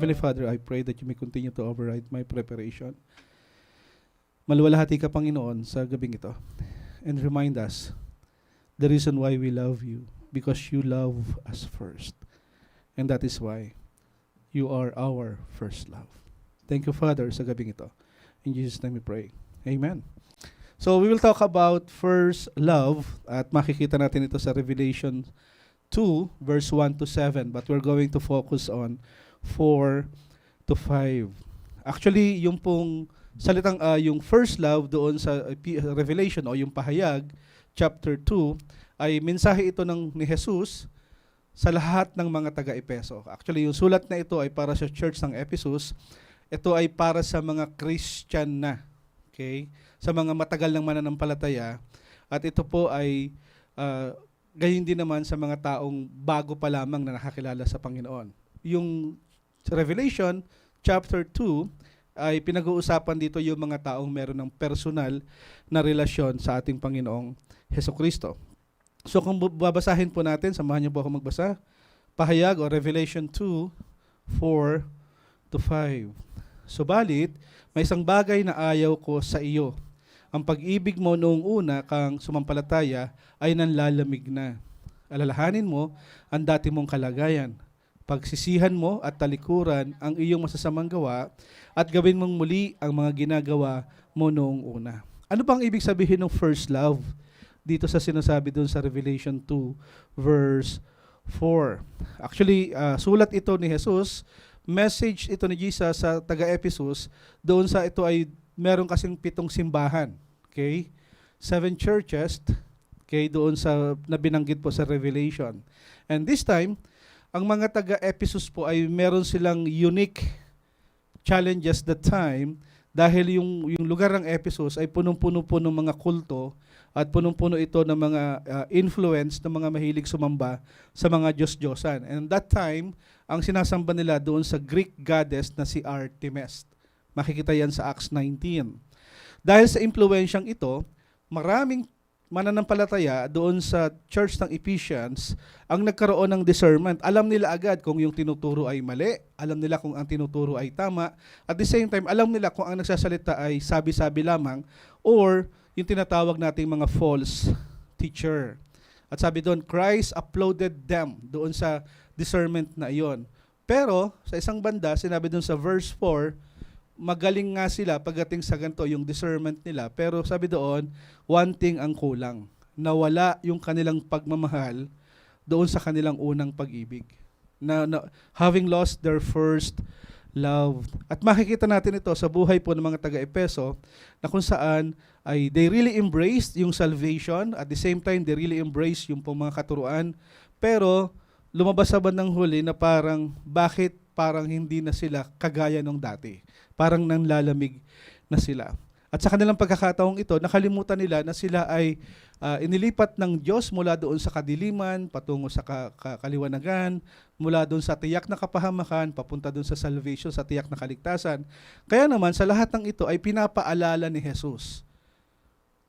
Heavenly Father, I pray that you may continue to override my preparation. Maluwalhati ka, Panginoon, sa gabing ito. And remind us the reason why we love you, because you love us first. And that is why you are our first love. Thank you, Father, sa gabing ito. In Jesus' name we pray. Amen. So we will talk about first love, at makikita natin ito sa Revelation 2, verse 1 to 7. But we're going to focus on 4 to 5. Actually, yung pong salitang yung first love doon sa Revelation o yung pahayag, chapter 2, ay mensahe ito ni Jesus sa lahat ng mga taga-Epeso. Actually, yung sulat na ito ay para sa church ng Ephesus. Ito ay para sa mga Christian na. Okay? Sa mga matagal ng mananampalataya. At ito po ay gayon din naman sa mga taong bago pa lamang na nakakilala sa Panginoon. Yung Revelation chapter 2 ay pinag-uusapan dito yung mga taong meron ng personal na relasyon sa ating Panginoong Hesukristo. So kung babasahin po natin, samahan niyo po ako magbasa. Pahayag o Revelation 2, 4 to 5. Subalit, may isang bagay na ayaw ko sa iyo. Ang pag-ibig mo noong una kang sumampalataya ay nanlalamig na. Alalahanin mo ang dati mong kalagayan. Pagsisihan mo at talikuran ang iyong masasamang gawa at gawin mong muli ang mga ginagawa mo noong una. Ano bang ibig sabihin ng first love? Dito sa sinasabi doon sa Revelation 2, verse 4. Actually, sulat ito ni Jesus, message ito ni Jesus sa taga-Ephesus, doon sa ito ay meron kasing 7 simbahan. Okay? 7 churches, okay, doon sa nabinanggit po sa Revelation. And this time, ang mga taga-Ephesus po ay meron silang unique challenges that time dahil yung lugar ng Ephesus ay punong-puno po ng mga kulto at punong-puno ito ng mga influence ng mga mahilig sumamba sa mga Diyos-Diyosan. And that time, ang sinasamba nila doon sa Greek goddess na si Artemis. Makikita yan sa Acts 19. Dahil sa impluensyang ito, maraming mananampalataya doon sa church ng Ephesians ang nagkaroon ng discernment. Alam nila agad kung yung tinuturo ay mali, alam nila kung ang tinuturo ay tama, at the same time, alam nila kung ang nagsasalita ay sabi-sabi lamang or yung tinatawag nating mga false teacher. At sabi doon, Christ uploaded them doon sa discernment na iyon. Pero sa isang banda, sinabi doon sa verse 4, magaling nga sila pagdating sa ganito yung discernment nila. Pero sabi doon, one thing ang kulang. Nawala yung kanilang pagmamahal doon sa kanilang unang pag-ibig. Having lost their first love. At makikita natin ito sa buhay po ng mga taga-Epeso na kung saan ay they really embraced yung salvation. At the same time, they really embraced yung mga katuruan. Pero lumabas sa bandang huli na bakit parang hindi na sila kagaya nung dati. Parang nanlalamig na sila. At sa kanilang pagkakataong ito, nakalimutan nila na sila ay inilipat ng Diyos mula doon sa kadiliman, patungo sa kaliwanagan, mula doon sa tiyak na kapahamakan, papunta doon sa salvation, sa tiyak na kaligtasan. Kaya naman, sa lahat ng ito ay pinapaalala ni Jesus.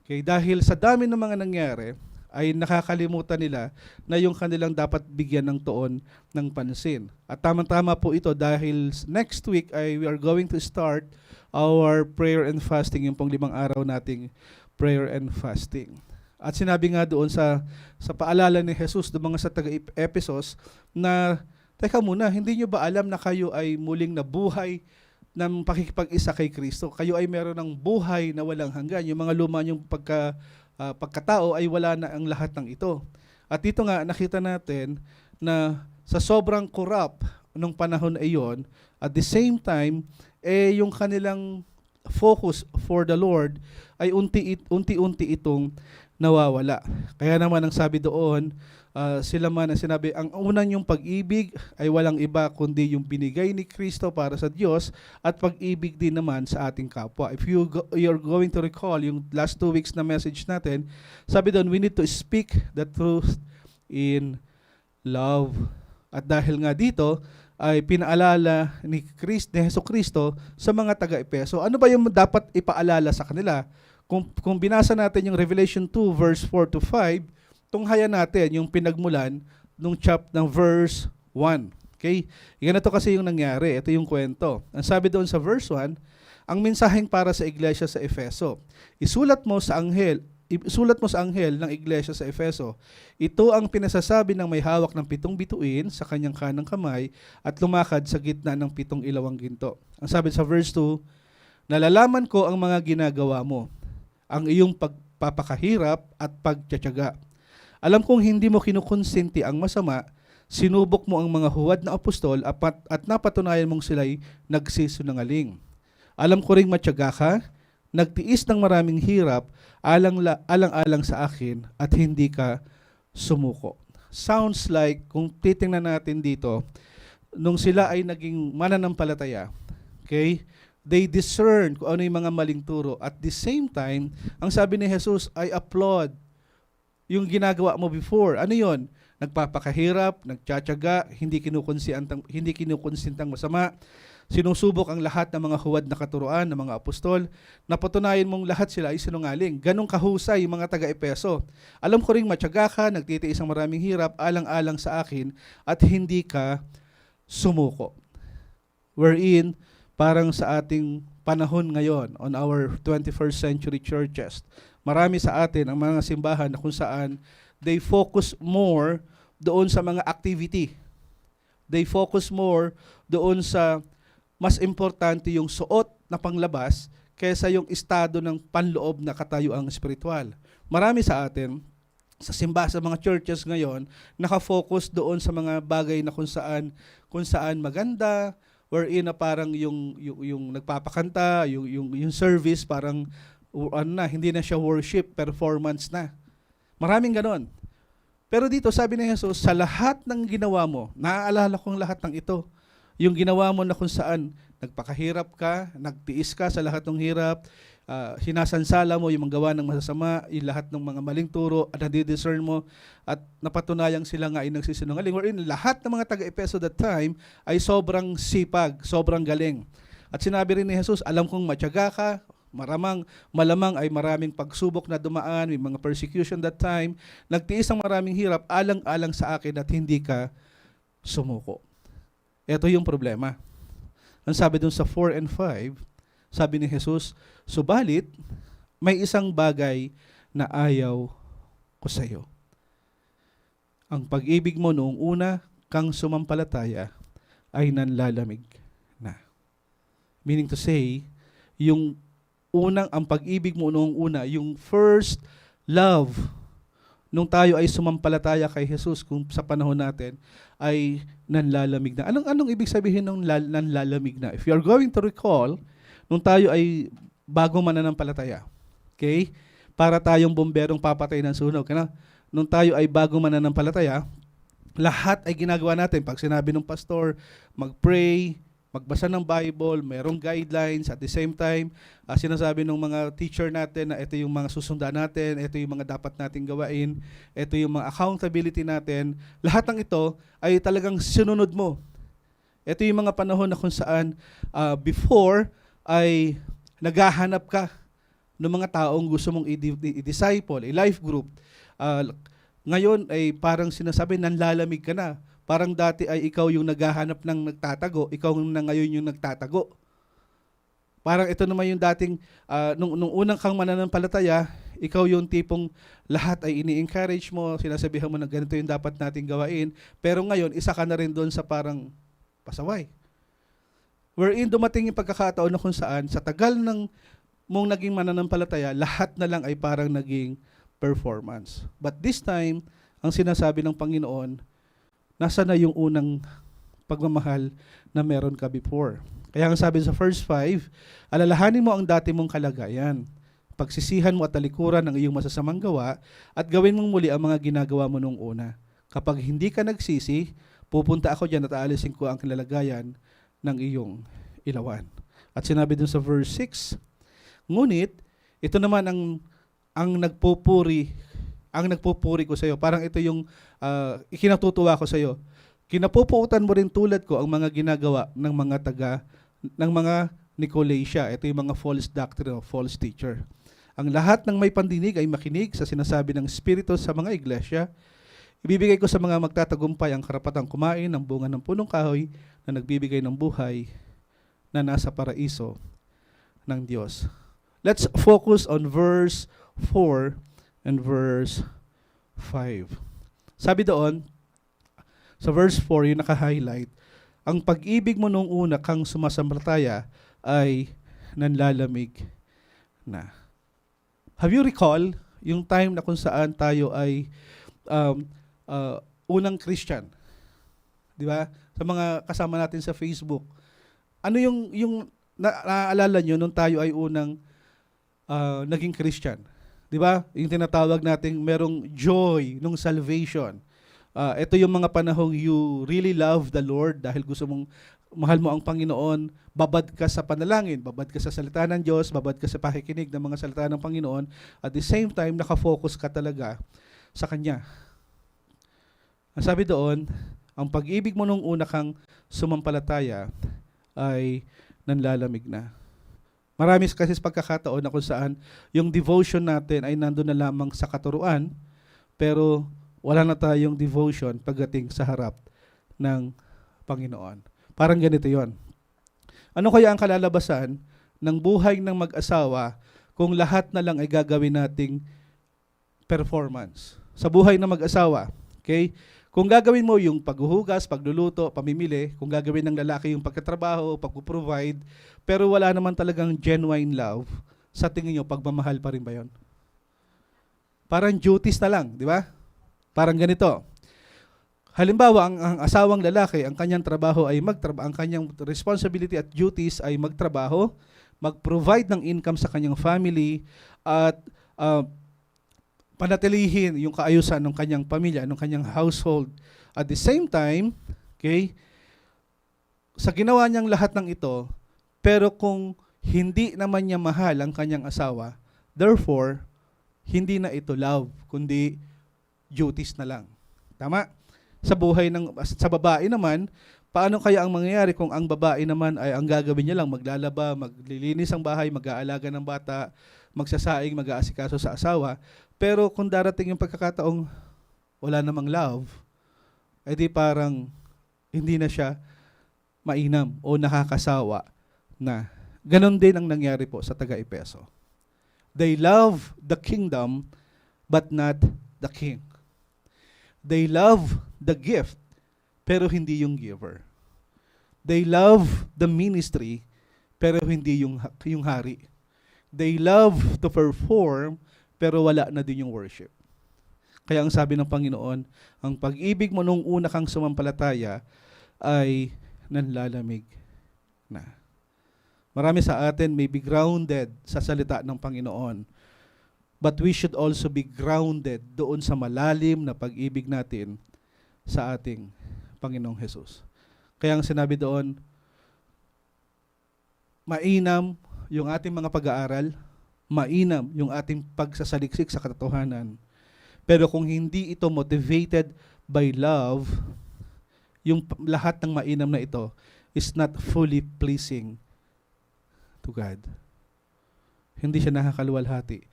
Okay, dahil sa dami ng mga nangyari, ay nakakalimutan nila na yung kanilang dapat bigyan ng tuon ng pansin. At tamang-tama po ito dahil next week ay we are going to start our prayer and fasting, yung pong 5 araw nating prayer and fasting. At sinabi nga doon sa paalala ni Jesus doon mga sa taga-Ephesus na, teka muna, hindi nyo ba alam na kayo ay muling nabuhay ng pakikipag-isa kay Kristo? Kayo ay meron ng buhay na walang hanggan. Yung mga luma yung pagkatao ay wala na ang lahat ng ito. At dito nga nakita natin na sa sobrang corrupt nung panahon ay yon, at the same time, yung kanilang focus for the Lord ay unti-unti itong nawawala. Kaya naman ang sabi doon, sila man ang sinabi, ang unang yung pag-ibig ay walang iba kundi yung binigay ni Kristo para sa Diyos at pag-ibig din naman sa ating kapwa. If you're going to recall yung last 2 weeks na message natin, sabi doon, we need to speak the truth in love. At dahil nga dito, ay pinaalala ni Hesukristo sa mga taga-Epeso. Ano ba yung dapat ipaalala sa kanila? Kung binasa natin yung Revelation 2 verse 4 to 5, tunghayan natin yung pinagmulan ng verse 1. Okay? Ganito kasi yung nangyari. Ito yung kwento. Ang sabi doon sa verse 1, ang mensaheng para sa iglesia sa Efeso. Isulat mo sa anghel ng iglesia sa Efeso. Ito ang pinasasabi ng may hawak ng 7 bituin sa kanyang kanang kamay at lumakad sa gitna ng 7 ilawang ginto. Ang sabi sa verse 2, nalalaman ko ang mga ginagawa mo, ang iyong pagpapakahirap at pagtiyatiyaga. Alam kong hindi mo kinukonsinti ang masama, sinubok mo ang mga huwad na apostol at napatunayan mong sila'y nagsisinungaling. Alam ko ring matyaga ka, nagtiis ng maraming hirap, alang-alang sa akin at hindi ka sumuko. Sounds like, kung titingnan natin dito, nung sila ay naging mananampalataya, okay, they discern kung ano yung mga maling turo. At the same time, ang sabi ni Jesus, I applaud yung ginagawa mo before. Ano yon? Nagpapakahirap, nagtsatsaga, hindi kinukonsintang masama, sinusubok ang lahat ng mga huwad na katuruan ng mga apostol, napatunayan mong lahat sila ay sinungaling. Ganong kahusay yung mga taga-Epeso. Alam ko ring matyaga ka, nagtitiis ang maraming hirap, alang-alang sa akin, at hindi ka sumuko. Wherein, parang sa ating panahon ngayon, on our 21st century churches, marami sa atin ang mga simbahan na kung saan they focus more doon sa mga activity. They focus more doon sa mas importante yung suot na panglabas kaysa yung estado ng panloob na katayuang espiritual. Marami sa atin, sa mga churches ngayon, nakafocus doon sa mga bagay na kung saan maganda, wherein na parang yung nagpapakanta, yung service parang hindi na siya worship, performance na. Maraming ganon. Pero dito sabi ni Jesus, sa lahat ng ginawa mo, naaalala kong lahat ng ito. Yung ginawa mo na kung saan nagpakahirap ka, nagtiis ka sa lahat ng hirap, hinasansala mo yung mga gawa ng masasama, yung lahat ng mga maling turo, at nadidiscern mo, at napatunayang sila nga ay nagsisinungaling. Wherein lahat ng mga taga-Epeso that time ay sobrang sipag, sobrang galing. At sinabi rin ni Jesus, alam kong matyaga ka, malamang ay maraming pagsubok na dumaan, may mga persecution that time, nagtiis ng maraming hirap, alang-alang sa akin at hindi ka sumuko. Ito yung problema. Ang sabi dun sa 4 and 5, sabi ni Jesus, subalit, may isang bagay na ayaw ko sa iyo. Ang pag-ibig mo noong una kang sumampalataya ay nanlalamig na. Meaning to say, ang pag-ibig mo noong una, yung first love, nung tayo ay sumampalataya kay Jesus kung sa panahon natin, ay nanlalamig na. Anong ibig sabihin ng nanlalamig na? If you are going to recall, nung tayo ay bago mananampalataya, okay? Para tayong bomberong papatay ng sunog. Nung tayo ay bago mananampalataya, lahat ay ginagawa natin. Pag sinabi ng pastor, mag-pray, magbasa ng Bible, mayroong guidelines, at the same time, sinasabi ng mga teacher natin na ito yung mga susundan natin, ito yung mga dapat nating gawain, ito yung mga accountability natin. Lahat ng ito ay talagang sinunod mo. Ito yung mga panahon na kung saan before ay naghahanap ka ng mga taong gusto mong i-disciple, i-life group. Ngayon ay parang sinasabi, nanlalamig ka na. Parang dati ay ikaw yung naghahanap ng nagtatago, ikaw na ngayon yung nagtatago. Parang ito naman yung dating, nung unang kang mananampalataya, ikaw yung tipong lahat ay ini-encourage mo, sinasabihan mo na ganito yung dapat nating gawain, pero ngayon, isa ka na rin doon sa parang pasaway. Wherein dumating yung pagkakataon na kung saan, sa tagal mong naging mananampalataya, lahat na lang ay parang naging performance. But this time, ang sinasabi ng Panginoon, nasa na yung unang pagmamahal na meron ka before. Kaya ang sabi sa verse 5, alalahanin mo ang dati mong kalagayan, pagsisihan mo at talikuran ng iyong masasamang gawa, at gawin mong muli ang mga ginagawa mo nung una. Kapag hindi ka nagsisi, pupunta ako dyan at aalisin ko ang kilalagayan ng iyong ilawan. At sinabi dun sa verse 6, ngunit, ito naman ang nagpupuri ko sa iyo. Parang ito yung ikinatutuwa ko sa iyo. Kinapupuutan mo rin tulad ko ang mga ginagawa ng mga Nicolaita. Ito yung mga false doctrine o false teacher. Ang lahat ng may pandinig ay makinig sa sinasabi ng Espiritu sa mga iglesia. Ibibigay ko sa mga magtatagumpay ang karapatang kumain ng bunga ng punong kahoy na nagbibigay ng buhay na nasa paraiso ng Diyos. Let's focus on verse 4 and verse 5. Sabi doon, sa verse 4, yung naka-highlight, ang pag-ibig mo nung una kang sumasampalataya ay nanlalamig na. Have you recall yung time na kung saan tayo ay unang Christian? Di ba? Sa mga kasama natin sa Facebook. Ano yung naaalala nyo nung tayo ay unang naging Christian? Di ba? Yung tinatawag nating merong joy nung salvation. Ito yung mga panahong you really love the Lord dahil gusto mong mahal mo ang Panginoon, babad ka sa panalangin, babad ka sa salita ng Diyos, babad ka sa pakikinig ng mga salita ng Panginoon, at the same time, nakafocus ka talaga sa Kanya. Ang sabi doon, ang pag-ibig mo nung una kang sumampalataya ay nanlalamig na. Marami kasi pagkakataon na kung saan yung devotion natin ay nandun na lamang sa katuruan, pero wala na tayong devotion pagdating sa harap ng Panginoon. Parang ganito yon. Ano kaya ang kalalabasan ng buhay ng mag-asawa kung lahat na lang ay gagawin nating performance? Sa buhay ng mag-asawa, okay? Kung gagawin mo yung paghuhugas, pagluluto, pamimili, kung gagawin ng lalaki yung pagkatrabaho, pag-provide, pero wala naman talagang genuine love, sa tingin nyo, pagmamahal pa rin ba yun? Parang duties na lang, di ba? Parang ganito. Halimbawa, ang asawang lalaki, ang kanyang trabaho ay ang kanyang responsibility at duties ay magtrabaho, mag-provide ng income sa kanyang family, at panatilihin yung kaayusan ng kanyang pamilya, ng kanyang household. At the same time, okay, sa ginawa niyang lahat ng ito, pero kung hindi naman niya mahal ang kanyang asawa, therefore, hindi na ito love, kundi duties na lang. Tama? Sa babae naman, paano kaya ang mangyayari kung ang babae naman ay ang gagawin niya lang, maglalaba, maglilinis ang bahay, mag-aalaga ng bata, magsasaing, mag-aasikaso sa asawa, pero kung darating yung pagkakataong wala namang love, edi parang hindi na siya mainam o nakakasawa na. Ganon din ang nangyari po sa taga-Epeso. They love the kingdom but not the king. They love the gift, pero hindi yung giver. They love the ministry, pero hindi yung hari. They love to perform, pero wala na din yung worship. Kaya ang sabi ng Panginoon, ang pag-ibig mo nung una kang sumampalataya ay nanlalamig na. Marami sa atin may be grounded sa salita ng Panginoon. But we should also be grounded doon sa malalim na pag-ibig natin sa ating Panginoong Hesus. Kaya ang sinabi doon, mainam yung ating mga pag-aaral, mainam yung ating pagsasaliksik sa katotohanan. Pero kung hindi ito motivated by love, yung lahat ng mainam na ito is not fully pleasing to God. Hindi siya nakakaluwalhati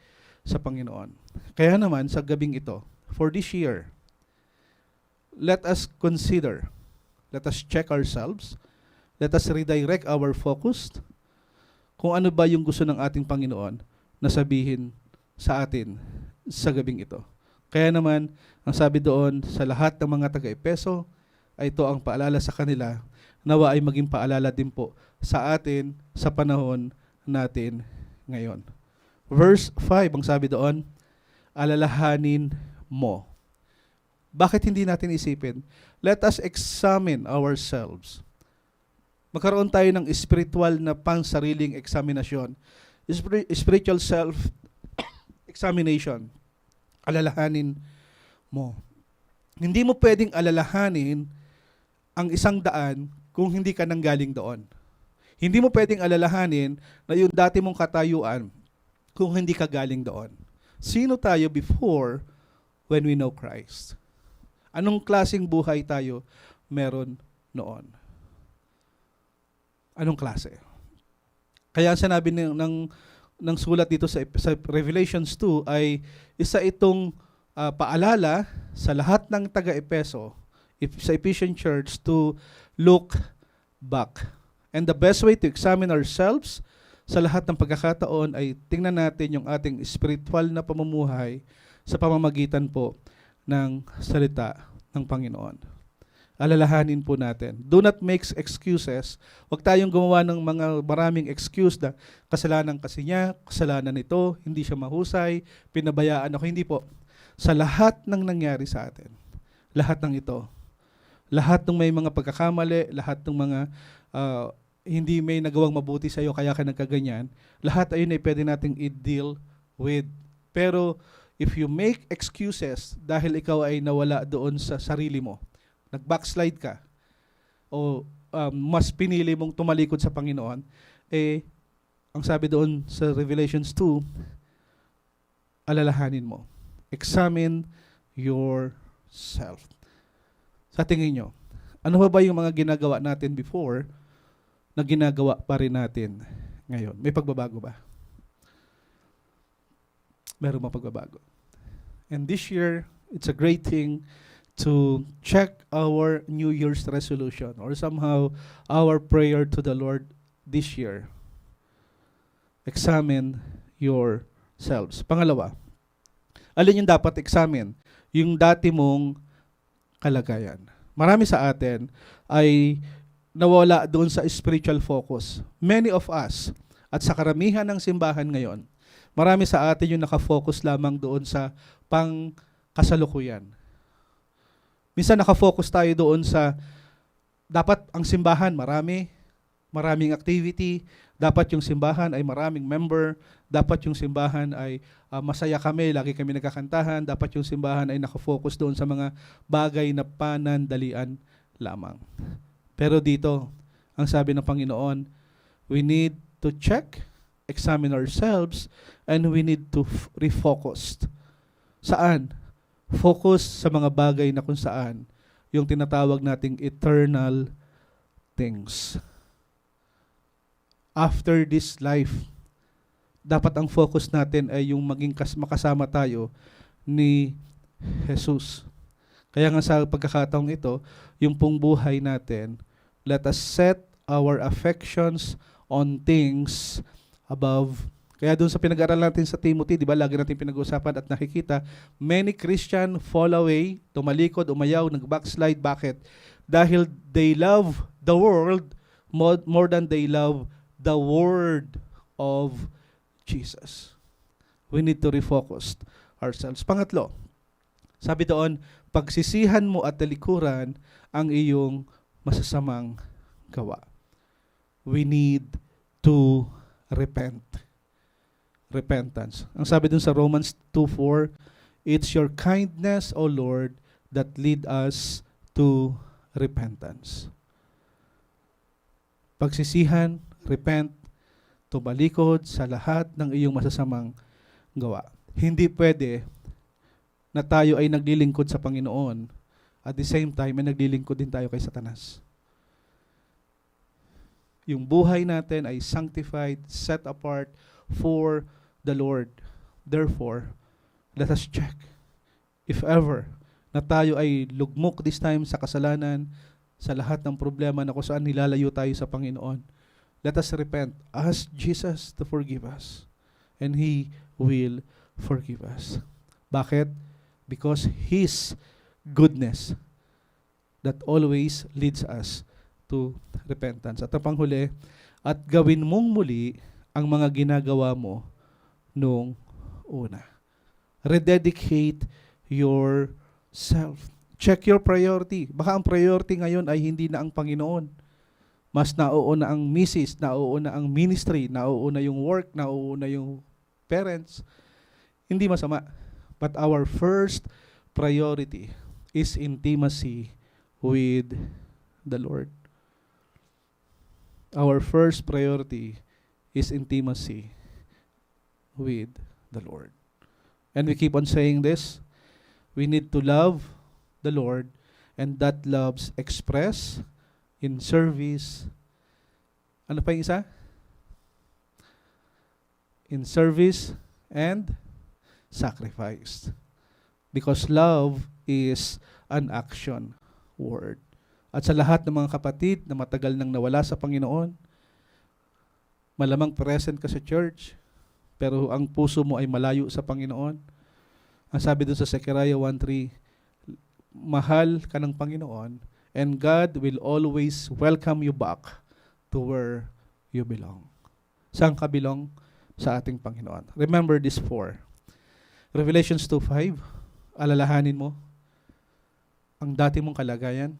sa Panginoon. Kaya naman, sa gabing ito, for this year, let us consider, let us check ourselves, let us redirect our focus kung ano ba yung gusto ng ating Panginoon na sabihin sa atin sa gabing ito. Kaya naman, ang sabi doon sa lahat ng mga taga-Epeso, ay ito ang paalala sa kanila, nawa ay maging paalala din po sa atin sa panahon natin ngayon. Verse 5, ang sabi doon, alalahanin mo. Bakit hindi natin isipin? Let us examine ourselves. Magkaroon tayo ng spiritual na pansariling examinasyon. Spiritual self-examination. Alalahanin mo. Hindi mo pwedeng alalahanin ang 100 kung hindi ka nanggaling doon. Hindi mo pwedeng alalahanin na yung dati mong katayuan kung hindi ka galing doon. Sino tayo before when we know Christ? Anong klaseng buhay tayo meron noon? Anong klase? Kaya sinabi ng sulat dito sa Revelations 2 ay isa itong paalala sa lahat ng taga-Epeso, sa Ephesian Church, to look back. And the best way to examine ourselves sa lahat ng pagkakataon ay tingnan natin yung ating spiritual na pamumuhay sa pamamagitan po ng salita ng Panginoon. Alalahanin po natin. Do not make excuses. Huwag tayong gumawa ng mga maraming excuse na kasalanan kasi niya, kasalanan nito, hindi siya mahusay, pinabayaan ako. Hindi po. Sa lahat ng nangyari sa atin, lahat ng ito, lahat ng may mga pagkakamali, lahat ng mga hindi may nagawang mabuti sa iyo kaya ka nagkaganyan, lahat ayun ay pwede nating i-deal with. Pero if you make excuses dahil ikaw ay nawala doon sa sarili mo, nag-backslide ka, o mas pinili mong tumalikod sa Panginoon, ang sabi doon sa Revelations 2, alalahanin mo. Examine yourself. Sa tingin nyo, ano ba yung mga ginagawa natin before na ginagawa pa rin natin ngayon? May pagbabago ba? Meron bang pagbabago? And this year, it's a great thing to check our New Year's resolution or somehow our prayer to the Lord this year. Examine yourselves. Pangalawa, alin yung dapat examine? Yung dati mong kalagayan. Marami sa atin ay nawala doon sa spiritual focus. Many of us, at sa karamihan ng simbahan ngayon, marami sa atin yung nakafocus lamang doon sa pangkasalukuyan. Minsan nakafocus tayo doon sa dapat ang simbahan maraming activity, dapat yung simbahan ay maraming member, dapat yung simbahan ay masaya kami, lagi kami nagkakantahan, dapat yung simbahan ay nakafocus doon sa mga bagay na panandalian lamang. Pero dito, ang sabi ng Panginoon, we need to check, examine ourselves, and we need to refocus. Saan? Focus sa mga bagay na kung saan yung tinatawag nating eternal things. After this life, dapat ang focus natin ay yung maging makasama tayo ni Jesus. Kaya nga sa pagkakataong ito, yung pong buhay natin, let us set our affections on things above. Kaya doon sa pinag-aralan natin sa Timothy, di ba, lagi natin pinag-uusapan at nakikita, many Christian fall away, tumalikod, umayaw, nag-backslide. Bakit? Dahil they love the world more than they love the word of Jesus. We need to refocus ourselves. Pangatlo, sabi doon, pagsisihan mo at talikuran ang iyong masasamang gawa. We need to repent. Repentance. Ang sabi dun sa Romans 2:4, it's your kindness, O Lord, that lead us to repentance. Pagsisihan, repent, tumalikod sa lahat ng iyong masasamang gawa. Hindi pwede na tayo ay naglilingkod sa Panginoon at the same time ay naglilingkod din tayo kay Satanas. Yung buhay natin ay sanctified, set apart for the Lord. Therefore, let us check if ever na tayo ay lugmok this time sa kasalanan, sa lahat ng problema na kung saan nilalayo tayo sa Panginoon. Let us repent. Ask Jesus to forgive us. And He will forgive us. Bakit? Because His goodness that always leads us to repentance. At ang panghuli, at gawin mong muli ang mga ginagawa mo nung una. Rededicate yourself. Check your priority. Baka ang priority ngayon ay hindi na ang Panginoon. Mas nauuna ang misis, nauuna ang ministry, nauuna yung work, nauuna yung parents. Hindi masama. But our first priority is intimacy with the Lord. Our first priority is intimacy with the Lord. And we keep on saying this. We need to love the Lord, and that love's expressed in service. Ano pa yung isa? In service and sacrifice. Because love is an action word. At sa lahat ng mga kapatid na matagal nang nawala sa Panginoon, malamang present ka sa church, pero ang puso mo ay malayo sa Panginoon. Ang sabi doon sa Zechariah 1:3, mahal ka ng Panginoon, and God will always welcome you back to where you belong. Saan ka belong? Sa ating Panginoon. Remember this 4. Revelations 2:5, alalahanin mo ang dati mong kalagayan,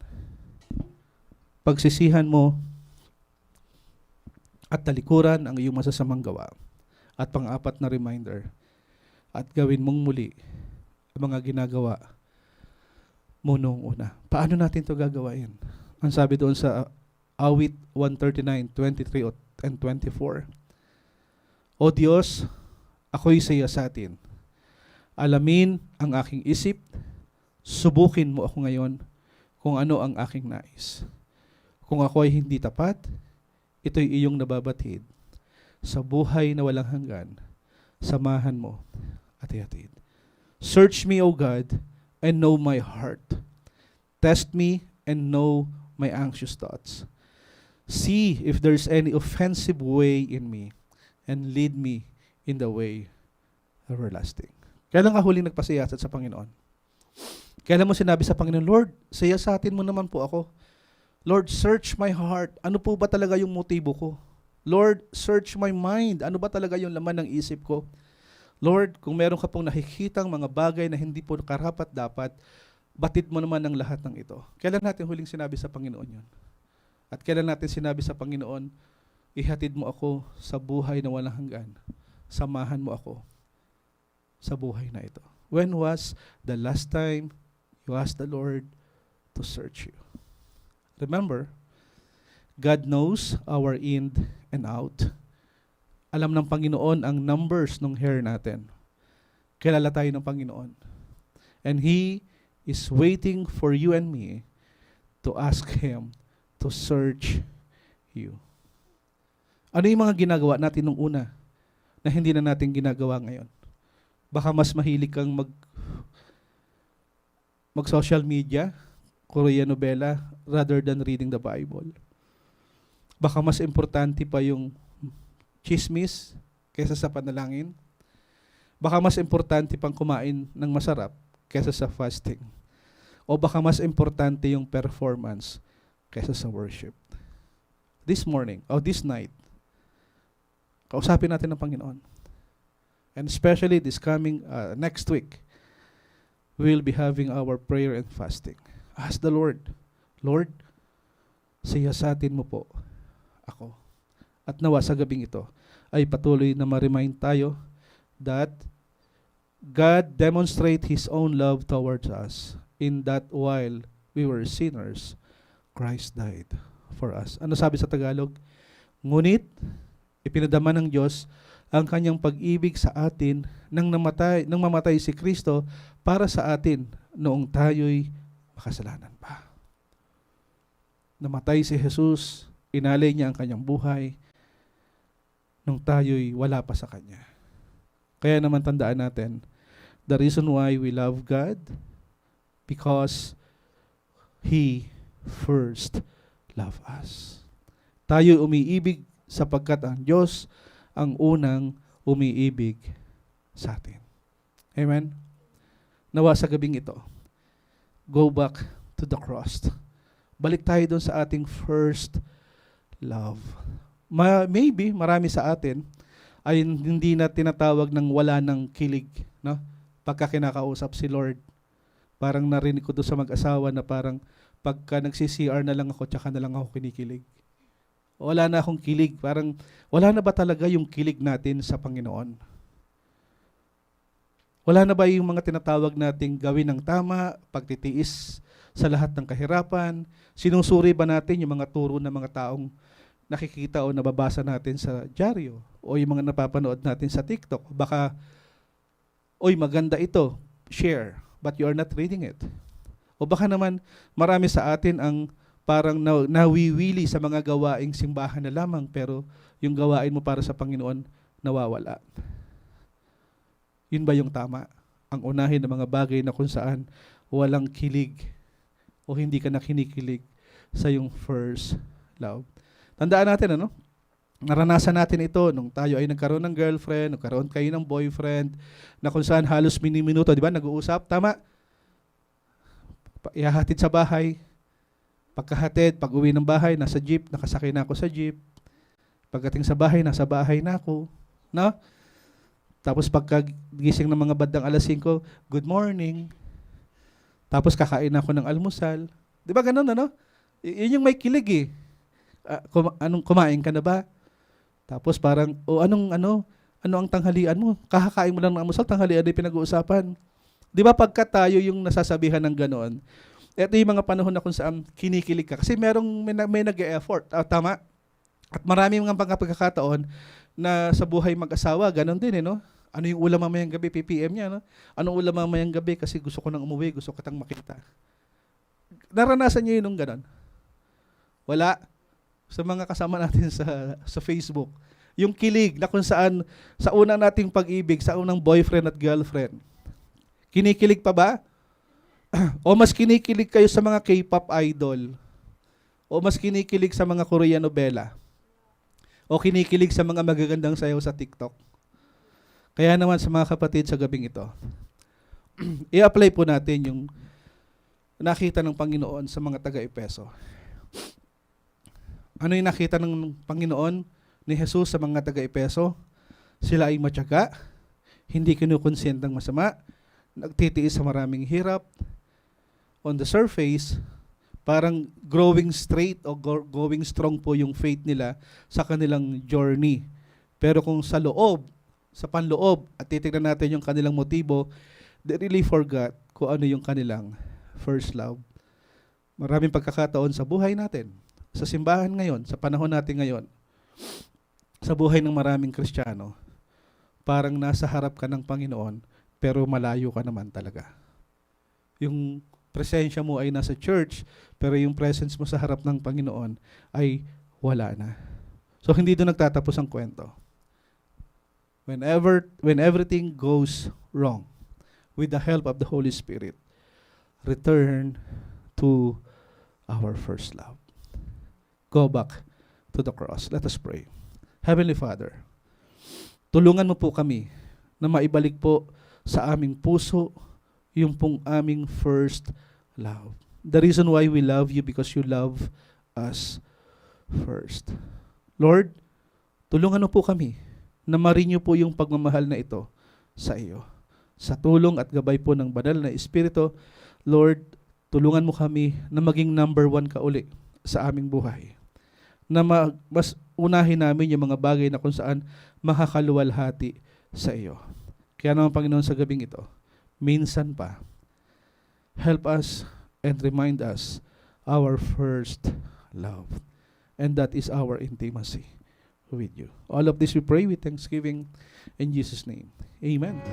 pagsisihan mo, at talikuran ang iyong masasamang gawa. At pang-apat na reminder, at gawin mong muli ang mga ginagawa mo noong una. Paano natin ito gagawain? Ang sabi doon sa Awit 139:23 and 24, O Diyos, ako'y siyasatin. Alamin ang aking isip, subukin mo ako ngayon kung ano ang aking nais. Kung ako ay hindi tapat, ito'y iyong nababatid. Sa buhay na walang hanggan, samahan mo at ihatid. Search me, O God, and know my heart. Test me and know my anxious thoughts. See if there's any offensive way in me, and lead me in the way everlasting. Kailan ka huling nagpasiyasat sa Panginoon? Kailan mo sinabi sa Panginoon, Lord, siyasatin mo naman po ako. Lord, search my heart. Ano po ba talaga yung motibo ko? Lord, search my mind. Ano ba talaga yung laman ng isip ko? Lord, kung meron ka pong nakikitang mga bagay na hindi po karapat dapat, batid mo naman ang lahat ng ito. Kailan natin huling sinabi sa Panginoon yun? At kailan natin sinabi sa Panginoon, ihatid mo ako sa buhay na walang hanggan. Samahan mo ako sa buhay na ito. When was the last time you asked the Lord to search you? Remember, God knows our in and out. Alam ng Panginoon ang numbers ng hair natin. Kilala tayo ng Panginoon. And He is waiting for you and me to ask Him to search you. Ano yung mga ginagawa natin nung una na hindi na natin ginagawa ngayon? Baka mas mahilig kang mag-social media, Korean novela, rather than reading the Bible. Baka mas importante pa yung chismis kaysa sa panalangin. Baka mas importante pang kumain ng masarap kaysa sa fasting. O baka mas importante yung performance kaysa sa worship. This morning, or this night, kausapin natin ang Panginoon. And especially this coming next week, we'll be having our prayer and fasting. Ask the Lord, Lord, siyasatin mo po ako. At nawa sa gabing ito ay patuloy na ma-remind tayo that God demonstrate His own love towards us in that while we were sinners, Christ died for us. Ano sabi sa Tagalog? Ngunit ipinadama ng Diyos ang kanyang pag-ibig sa atin nang mamatay si Kristo para sa atin noong tayo'y makasalanan pa. Namatay si Jesus, inalay niya ang kanyang buhay nung tayo'y wala pa sa Kanya. Kaya naman tandaan natin, the reason why we love God, because He first loved us. Tayo umiibig sapagkat ang Diyos ang unang umiibig sa atin. Amen? Nawa sa gabing ito, go back to the cross. Balik tayo doon sa ating first love. Maybe marami sa atin ay hindi na tinatawag ng wala ng kilig, no? Pagka kinakausap si Lord. Parang narinig ko doon sa mag-asawa na parang pagka nagsi-CR na lang ako, tsaka na lang ako kinikilig. Wala na akong kilig. Parang wala na ba talaga yung kilig natin sa Panginoon? Wala na ba yung mga tinatawag nating gawin ng tama, pagtitiis sa lahat ng kahirapan? Sinusuri ba natin yung mga turo ng mga taong nakikita o nababasa natin sa dyaryo? O yung mga napapanood natin sa TikTok? Baka, oy, maganda ito, share, but you are not reading it. O baka naman, marami sa atin ang parang nawiwili sa mga gawaing simbahan na lamang, pero yung gawain mo para sa Panginoon, nawawala. Yun ba yung tama? ang unahin ng mga bagay na kung saan walang kilig o hindi ka na kinikilig sa yung first love. Tandaan natin, ano? Naranasan natin ito nung tayo ay nagkaroon ng girlfriend, nagkaroon kayo ng boyfriend, na kung saan halos mini-minuto, di ba, nag-uusap, tama? Ihahatid sa bahay, pagkahatid, pag uwi ng bahay, nasa jeep, nakasakay na ako sa jeep, pagdating sa bahay, nasa bahay na ako, no? Tapos pagkagising ng mga bandang alas 5, good morning, tapos kakain ako ng almusal, di ba ganun, ano? Yun yung may kilig eh. Anong kumain ka na ba? Tapos parang, ano ang tanghalian mo? Kakakain mo lang ng almusal, tanghalian ay pinag-uusapan. Di ba pagka tayo yung nasasabihan ng ganoon, ito yung mga panahon na kung saan kinikilig ka. Kasi may nag-e-effort. Tama? At marami mga pagkakataon na sa buhay mag-asawa, ganon din no? Ano yung ulam mamayang gabi, PPM niya, no? Anong ulam mamayang gabi kasi gusto ko nang umuwi, gusto ko kitang makita. Naranasan niyo yun nung ganon? Wala. Sa mga kasama natin sa Facebook. Yung kilig na kung saan sa una nating pag-ibig, sa unang boyfriend at girlfriend. Kinikilig pa ba? O mas kinikilig kayo sa mga K-pop idol? O mas kinikilig sa mga Korean novela? O kinikilig sa mga magagandang sayaw sa TikTok? Kaya naman sa mga kapatid sa gabing ito, i-apply po natin yung nakita ng Panginoon sa mga taga-Epeso. Ano yung nakita ng Panginoon ni Jesus sa mga taga-Epeso? Sila ay matyaga, hindi kinukonsyentang masama, nagtitiis sa maraming hirap. On the surface, parang growing straight o going strong po yung faith nila sa kanilang journey. Pero kung sa loob, sa panloob, at titignan natin yung kanilang motibo, they really forgot kung ano yung kanilang first love. Maraming pagkakataon sa buhay natin, sa simbahan ngayon, sa panahon natin ngayon, sa buhay ng maraming Kristiyano, parang nasa harap ka ng Panginoon, pero malayo ka naman talaga. Yung presensya mo ay nasa church, pero yung presence mo sa harap ng Panginoon ay wala na. So hindi doon nagtatapos ang kwento. When everything goes wrong, with the help of the Holy Spirit, return to our first love. Go back to the cross. Let us pray. Heavenly Father, tulungan mo po kami na maibalik po sa aming puso yung pong aming first love. The reason why we love you because you love us first. Lord, tulungan mo po kami na ma-renew po yung pagmamahal na ito sa iyo. Sa tulong at gabay po ng banal na Espiritu, Lord, tulungan mo kami na maging number 1 ka uli sa aming buhay. Na mas unahin namin yung mga bagay na kung saan makakaluwalhati sa iyo. Kaya naman, Panginoon, sa gabing ito, minsan pa, help us and remind us our first love. And that is our intimacy with you. All of this we pray with thanksgiving in Jesus' name. Amen.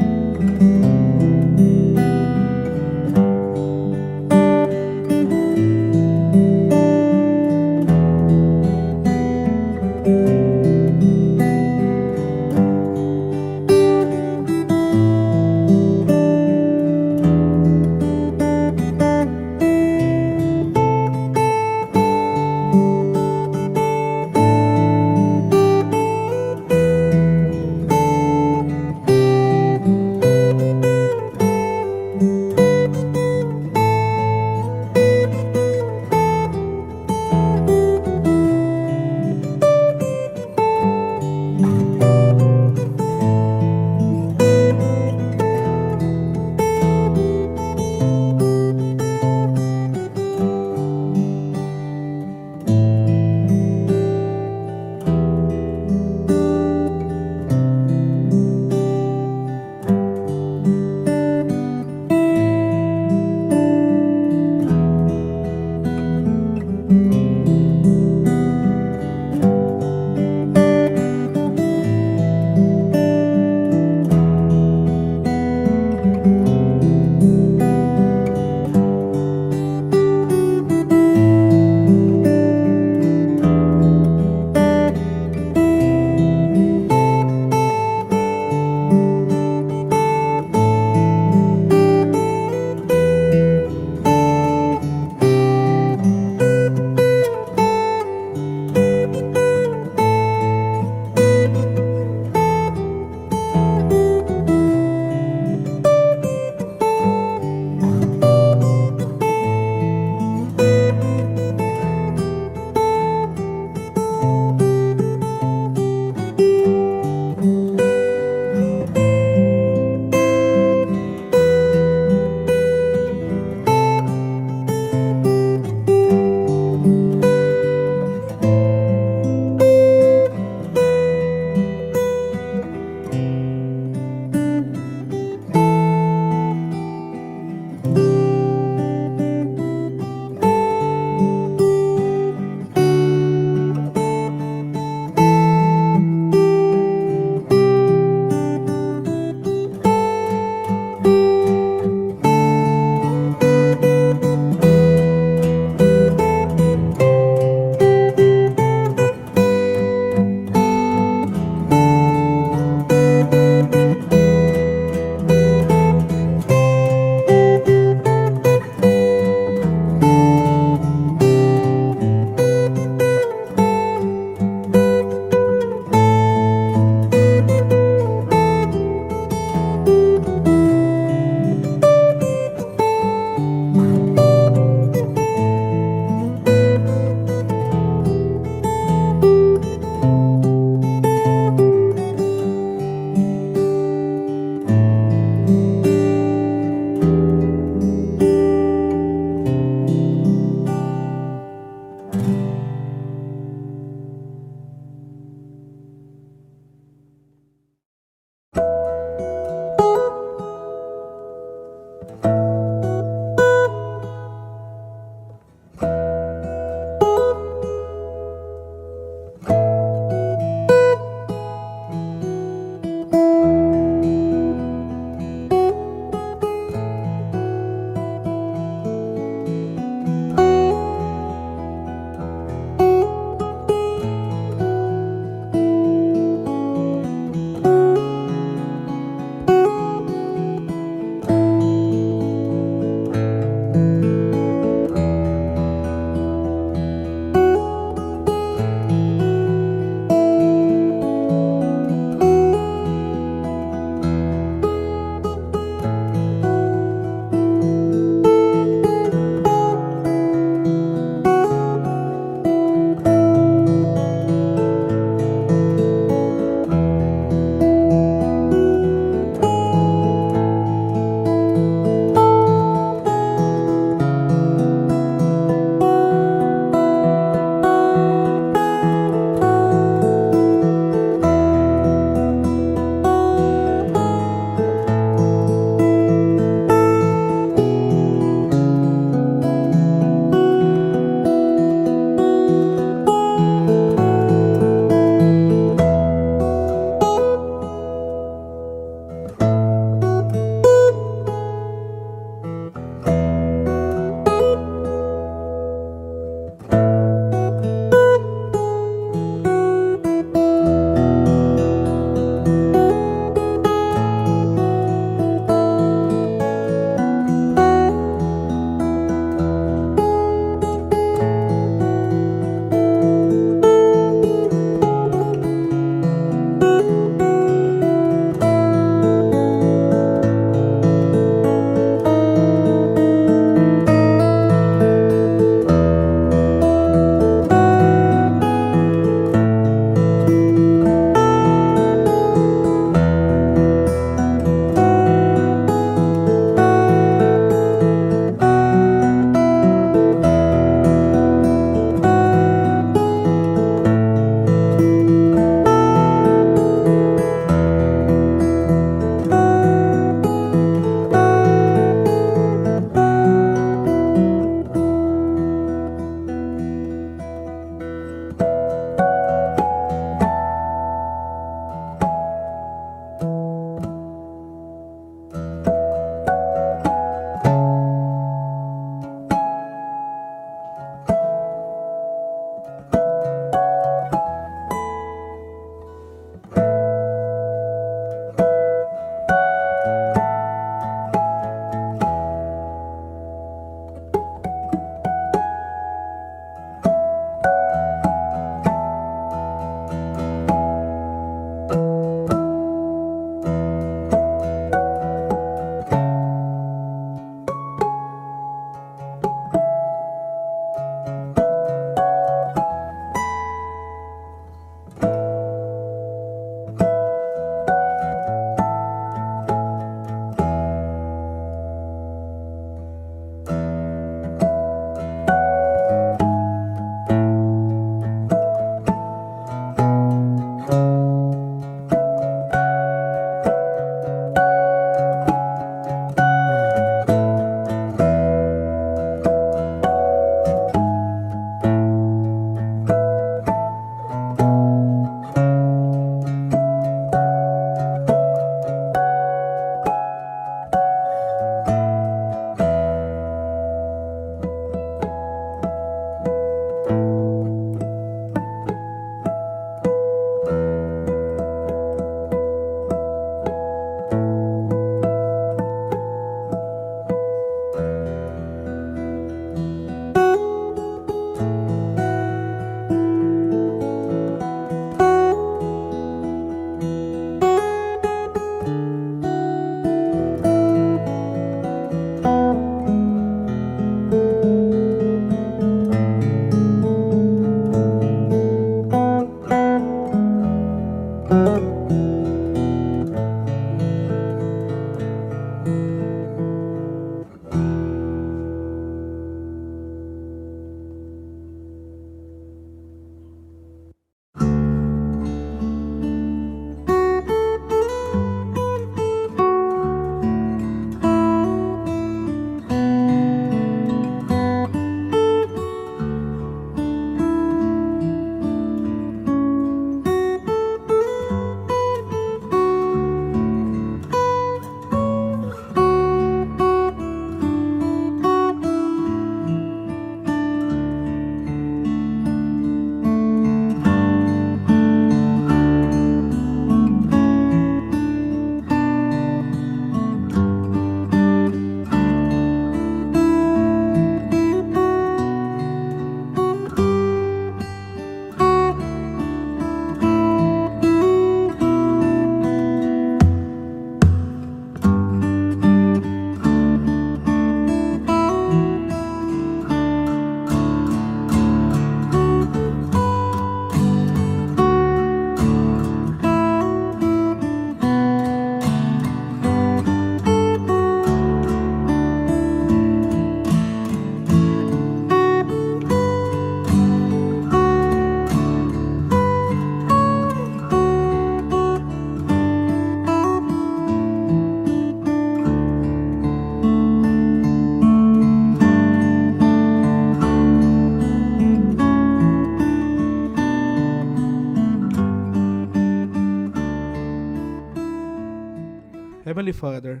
Heavenly Father,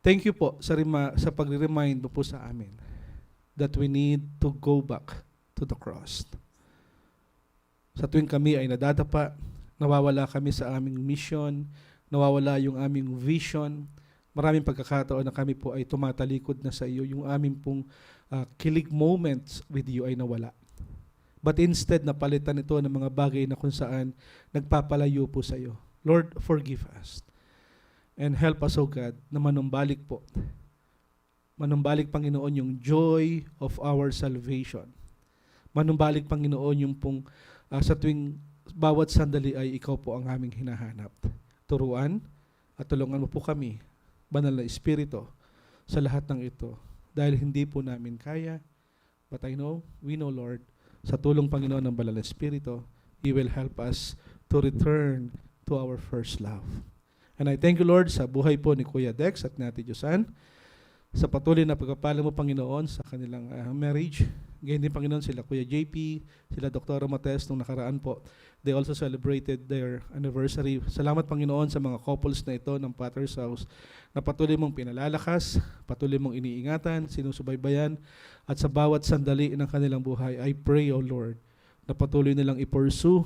thank you po sa pag-remind mo po sa amin that we need to go back to the cross. Sa tuwing kami ay nadadapa, nawawala kami sa aming mission, nawawala yung aming vision, maraming pagkakataon na kami po ay tumatalikod na sa iyo, yung aming pong kilig moments with you ay nawala. But instead, napalitan ito ng mga bagay na kung saan nagpapalayo po sa iyo. Lord, forgive us. And help us, O God, na manumbalik po. Manumbalik, Panginoon, yung joy of our salvation. Manumbalik, Panginoon, yung pong sa tuwing bawat sandali ay ikaw po ang aming hinahanap. Turuan at tulungan mo po kami, Banal na Espiritu, sa lahat ng ito. Dahil hindi po namin kaya, but we know, Lord, sa tulong, Panginoon, ng Banal na Espiritu, He will help us to return to our first love. And I thank you, Lord, sa buhay po ni Kuya Dex at ni Ate Josan, sa patuloy na pagpapala mo, Panginoon, sa kanilang marriage. Ganyan din, Panginoon, sila Kuya JP, sila Dr. Mates nung nakaraan po. They also celebrated their anniversary. Salamat, Panginoon, sa mga couples na ito ng Potter's House na patuloy mong pinalalakas, patuloy mong iniingatan, sinusubaybayan, at sa bawat sandali ng kanilang buhay, I pray, O Lord, na patuloy nilang i-pursue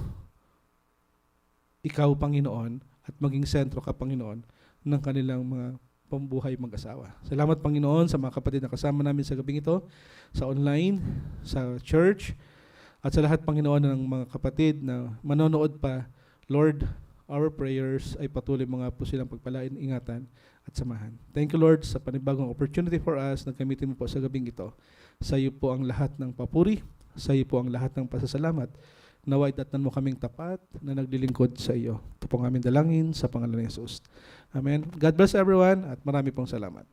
ikaw, Panginoon, at maging sentro ka, Panginoon, ng kanilang mga pambuhay mag-asawa. Salamat, Panginoon, sa mga kapatid na kasama namin sa gabing ito, sa online, sa church, at sa lahat, Panginoon, ng mga kapatid na manonood pa. Lord, our prayers ay patuloy mga po silang pagpalain, ingatan, at samahan. Thank you, Lord, sa panibagong opportunity for us na gamitin mo po sa gabing ito. Sa iyo po ang lahat ng papuri, sa iyo po ang lahat ng pasasalamat. Naway datnan mo kaming tapat na naglilingkod sa iyo. Ito po ang aming dalangin sa pangalan ni Jesus. Amen. God bless everyone at marami pong salamat.